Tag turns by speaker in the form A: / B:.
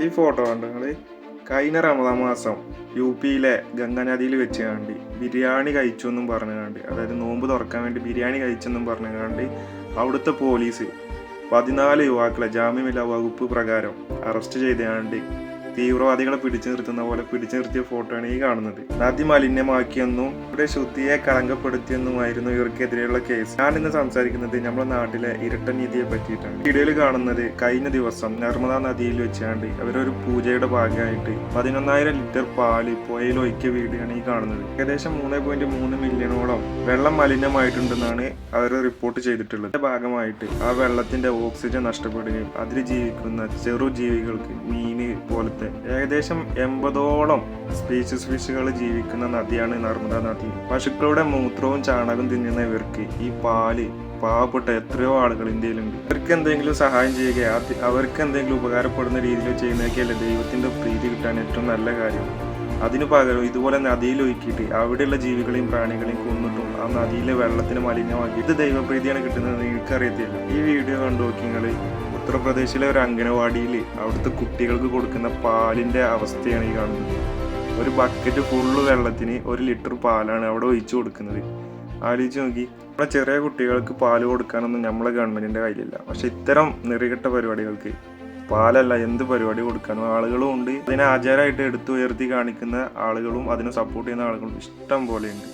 A: ഈ ഫോട്ടോ കണ്ടോ നിങ്ങൾ? കഴിഞ്ഞ റമദാൻ മാസം യു.പിയിലെ ഗംഗാ നദിയിൽ വെച്ച് കണ്ട് ബിരിയാണി കഴിച്ചു എന്നും പറഞ്ഞുകൊണ്ട്, അതായത് നോമ്പ് തുറക്കാൻ വേണ്ടി ബിരിയാണി കഴിച്ചെന്നും പറഞ്ഞുകൊണ്ട് അവിടുത്തെ പോലീസ് 14 യുവാക്കളെ ജാമ്യമില്ലാ വകുപ്പ് പ്രകാരം അറസ്റ്റ് ചെയ്തുകൊണ്ട് തീവ്രവാദികളെ പിടിച്ചു നിർത്തുന്ന പോലെ പിടിച്ചു നിർത്തിയ ഫോട്ടോയാണ് ഈ കാണുന്നത്. നദി മലിനമാക്കിയെന്നും ഇവിടെ ശുദ്ധിയെ കളങ്കപ്പെടുത്തിയെന്നുമായിരുന്നു ഇവർക്കെതിരെയുള്ള കേസ്. ഞാൻ ഇന്ന് സംസാരിക്കുന്നത് നമ്മുടെ നാട്ടിലെ ഇരട്ട നീതിയെ പറ്റിയിട്ടാണ്. വീഡിയോയിൽ കാണുന്നത് കഴിഞ്ഞ ദിവസം നർമ്മദ നദിയിൽ വെച്ചാണ്ട് അവരൊരു പൂജയുടെ ഭാഗമായിട്ട് 11,000 ലിറ്റർ പാല് പുഴയിൽ ഒഴിക്കിയ വീഡിയോയാണ് ഈ കാണുന്നത്. ഏകദേശം 3.3 മില്യണോളം വെള്ളം മലിനമായിട്ടുണ്ടെന്നാണ് അവർ റിപ്പോർട്ട് ചെയ്തിട്ടുള്ളത്. ഇതിന്റെ ഭാഗമായിട്ട് ആ വെള്ളത്തിന്റെ ഓക്സിജൻ നഷ്ടപ്പെടുകയും അതിൽ ജീവിക്കുന്ന ചെറു ജീവികൾക്ക് മീന് പോലത്തെ ഏകദേശം 80ഓളം സ്പീഷീസ് ഫിഷുകൾ ജീവിക്കുന്ന നദിയാണ് നർമ്മദ നദി. പശുക്കളുടെ മൂത്രവും ചാണകവും തിന്നുന്ന ഇവർക്ക് ഈ പാല് പാവപ്പെട്ട എത്രയോ ആളുകൾ ഇന്ത്യയിലുണ്ട്. അവർക്ക് എന്തെങ്കിലും സഹായം ചെയ്യുക, അവർക്ക് എന്തെങ്കിലും ഉപകാരപ്പെടുന്ന രീതിയിൽ ചെയ്യുന്നതൊക്കെയല്ലേ ദൈവത്തിന്റെ പ്രീതി കിട്ടാൻ ഏറ്റവും നല്ല കാര്യം. അതിനു പകരം ഇതുപോലെ നദിയിൽ ഒഴുക്കിയിട്ട് അവിടെയുള്ള ജീവികളെയും പ്രാണികളെയും കൊന്നിട്ടും ആ നദിയിലെ വെള്ളത്തിന് മലിനമാക്കി ഇത് ദൈവപ്രീതിയാണ് കിട്ടുന്നത് എനിക്കറിയത്തില്ല. ഈ വീഡിയോ കണ്ടു നോക്കി നിങ്ങൾ. ഉത്തർപ്രദേശിലെ ഒരു അംഗനവാടിയിൽ അവിടുത്തെ കുട്ടികൾക്ക് കൊടുക്കുന്ന പാലിന്റെ അവസ്ഥയാണ് ഈ കാണുന്നത്. ഒരു ബക്കറ്റ് ഫുള്ള് വെള്ളത്തിന് 1 ലിറ്റർ പാലാണ് അവിടെ ഒഴിച്ചു കൊടുക്കുന്നത്. ആലോചിച്ച് നോക്കി. നമ്മുടെ ചെറിയ കുട്ടികൾക്ക് പാല് കൊടുക്കാനൊന്നും നമ്മളെ ഗവൺമെന്റിന്റെ കയ്യിലില്ല. പക്ഷെ ഇത്തരം നെറികെട്ട പരിപാടികൾക്ക് പാലല്ല എന്ത് പരിപാടി കൊടുക്കാനും ആളുകളും ഉണ്ട്. അതിനെ ആചാരമായിട്ട് എടുത്തുയർത്തി കാണിക്കുന്ന ആളുകളും അതിനെ സപ്പോർട്ട് ചെയ്യുന്ന ആളുകളും ഇഷ്ടം പോലെയുണ്ട്.